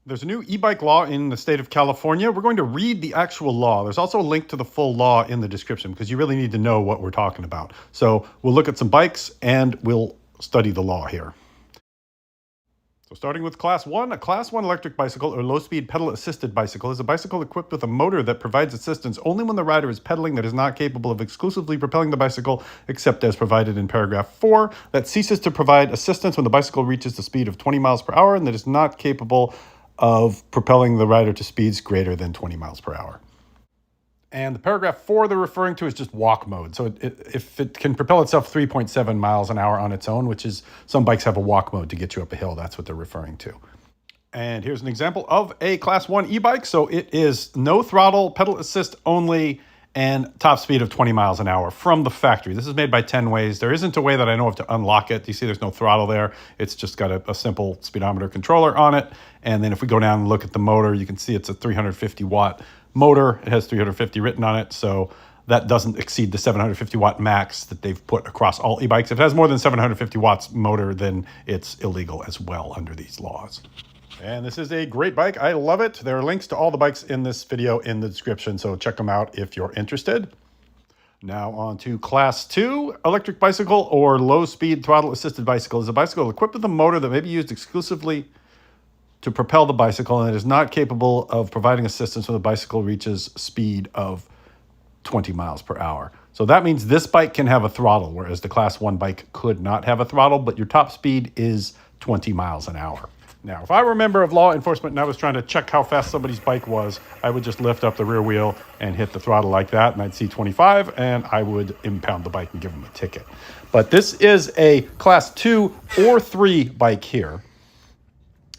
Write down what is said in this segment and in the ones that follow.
There's a new e-bike law in the state of California. We're going to read the actual law. There's also a link to the full law in the description because you really need to know what we're talking about. So we'll look at some bikes and we'll study the law here. So starting with Class 1, a Class 1 electric bicycle or low-speed pedal-assisted bicycle is a bicycle equipped with a motor that provides assistance only when the rider is pedaling, that is not capable of exclusively propelling the bicycle except as provided in paragraph 4, that ceases to provide assistance when the bicycle reaches the speed of 20 miles per hour, and that is not capable of propelling the rider to speeds greater than 20 miles per hour. And the paragraph 4 they're referring to is just walk mode. So if it can propel itself 3.7 miles an hour on its own, which is some bikes have a walk mode to get you up a hill, that's what they're referring to. And here's an example of a Class 1 e-bike. So it is no throttle, pedal assist only, and top speed of 20 miles an hour from the factory. This is made by 10 Ways. There isn't a way that I know of to unlock it. You see there's no throttle there. It's just got a simple speedometer controller on it. And then if we go down and look at the motor, you can see it's a 350 watt motor. It has 350 written on it. So that doesn't exceed the 750 watt max that they've put across all e-bikes. If it has more than 750 watts motor, then it's illegal as well under these laws. And this is a great bike. I love it. There are links to all the bikes in this video in the description, so check them out if you're interested. Now on to Class 2. Electric bicycle or low-speed throttle-assisted bicycle is a bicycle equipped with a motor that may be used exclusively to propel the bicycle, and it is not capable of providing assistance when the bicycle reaches speed of 20 miles per hour. So that means this bike can have a throttle, whereas the Class 1 bike could not have a throttle, but your top speed is 20 miles an hour. Now, if I were a member of law enforcement and I was trying to check how fast somebody's bike was, I would just lift up the rear wheel and hit the throttle like that, and I'd see 25, and I would impound the bike and give them a ticket. But this is a Class 2 or 3 bike here.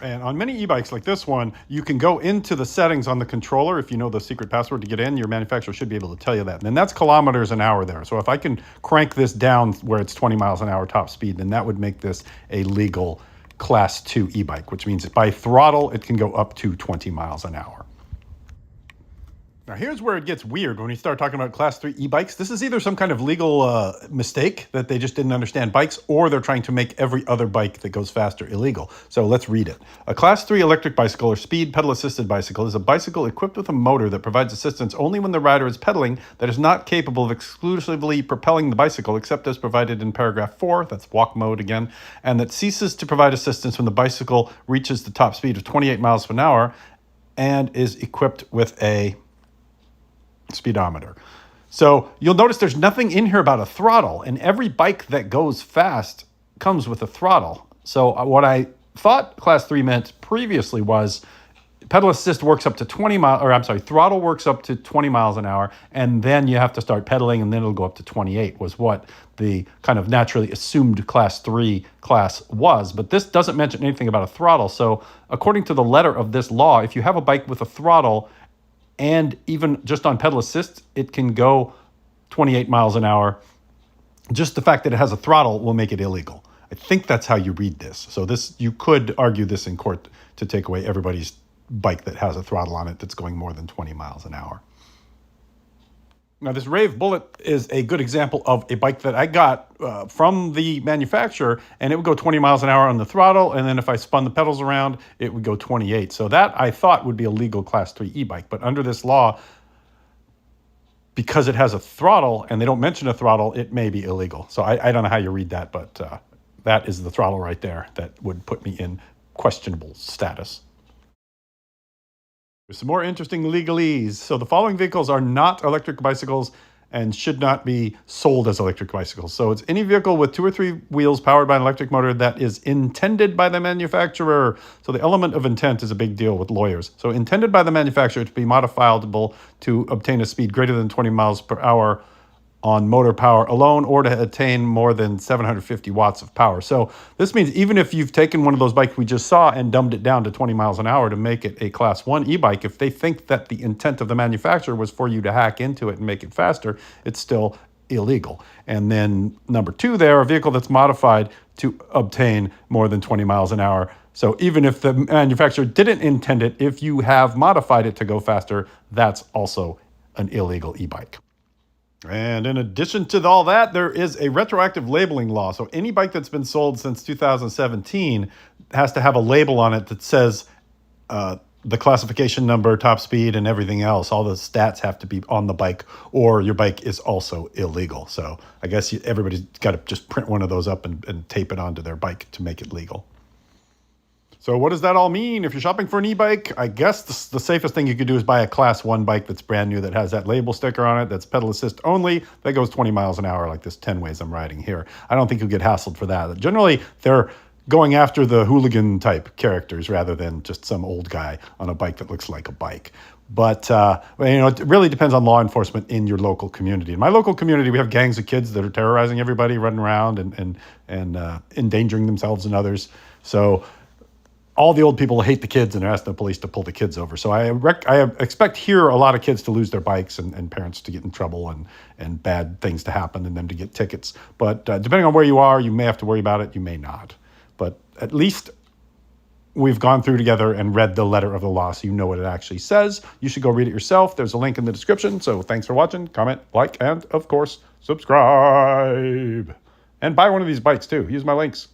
And on many e-bikes like this one, you can go into the settings on the controller. If you know the secret password to get in, your manufacturer should be able to tell you that. And that's kilometers an hour there. So if I can crank this down where it's 20 miles an hour top speed, then that would make this a legal Class 2 e-bike, which means that by throttle, it can go up to 20 miles an hour. Now, here's where it gets weird when we start talking about Class 3 e-bikes. This is either some kind of legal mistake that they just didn't understand bikes, or they're trying to make every other bike that goes faster illegal. So let's read it. A Class 3 electric bicycle or speed pedal-assisted bicycle is a bicycle equipped with a motor that provides assistance only when the rider is pedaling, that is not capable of exclusively propelling the bicycle except as provided in paragraph 4, that's walk mode again, and that ceases to provide assistance when the bicycle reaches the top speed of 28 miles per hour and is equipped with a speedometer. So you'll notice there's nothing in here about a throttle, and every bike that goes fast comes with a throttle. So what I thought Class 3 meant previously was pedal assist works up to 20 miles, or I'm sorry, throttle works up to 20 miles an hour, and then you have to start pedaling, and then it'll go up to 28, was what the kind of naturally assumed Class 3 class was. But this doesn't mention anything about a throttle. So according to the letter of this law, if you have a bike with a throttle, and even just on pedal assist, it can go 28 miles an hour. Just the fact that it has a throttle will make it illegal. I think that's how you read this. So this, you could argue this in court to take away everybody's bike that has a throttle on it that's going more than 20 miles an hour. Now, this Rave Bullet is a good example of a bike that I got from the manufacturer, and it would go 20 miles an hour on the throttle, and then if I spun the pedals around, it would go 28. So that, I thought, would be a legal Class 3 e-bike. But under this law, because it has a throttle, and they don't mention a throttle, it may be illegal. So I don't know how you read that, but that is the throttle right there that would put me in questionable status. There's some more interesting legalese. So the following vehicles are not electric bicycles and should not be sold as electric bicycles. So it's any vehicle with 2 or 3 wheels powered by an electric motor that is intended by the manufacturer. So the element of intent is a big deal with lawyers. So intended by the manufacturer to be modifiable to obtain a speed greater than 20 miles per hour on motor power alone, or to attain more than 750 watts of power. So this means even if you've taken one of those bikes we just saw and dumbed it down to 20 miles an hour to make it a Class 1 e-bike, if they think that the intent of the manufacturer was for you to hack into it and make it faster, it's still illegal. And then number 2 there, a vehicle that's modified to obtain more than 20 miles an hour. So even if the manufacturer didn't intend it, if you have modified it to go faster, that's also an illegal e-bike. And in addition to all that, there is a retroactive labeling law. So any bike that's been sold since 2017 has to have a label on it that says the classification number, top speed, and everything else. All the stats have to be on the bike, or your bike is also illegal. So I guess everybody's got to just print one of those up and tape it onto their bike to make it legal. So what does that all mean? If you're shopping for an e-bike, I guess the safest thing you could do is buy a Class 1 bike that's brand new, that has that label sticker on it, that's pedal assist only, that goes 20 miles an hour like this 10 ways I'm riding here. I don't think you'll get hassled for that. Generally, they're going after the hooligan type characters rather than just some old guy on a bike that looks like a bike. But it really depends on law enforcement in your local community. In my local community, we have gangs of kids that are terrorizing everybody, running around and endangering themselves and others. So all the old people hate the kids and they're asking the police to pull the kids over. So I expect here a lot of kids to lose their bikes and parents to get in trouble and bad things to happen and them to get tickets. But depending on where you are, you may have to worry about it. You may not. But at least we've gone through together and read the letter of the law, so you know what it actually says. You should go read it yourself. There's a link in the description. So thanks for watching. Comment, like, and of course, subscribe. And buy one of these bikes too. Use my links.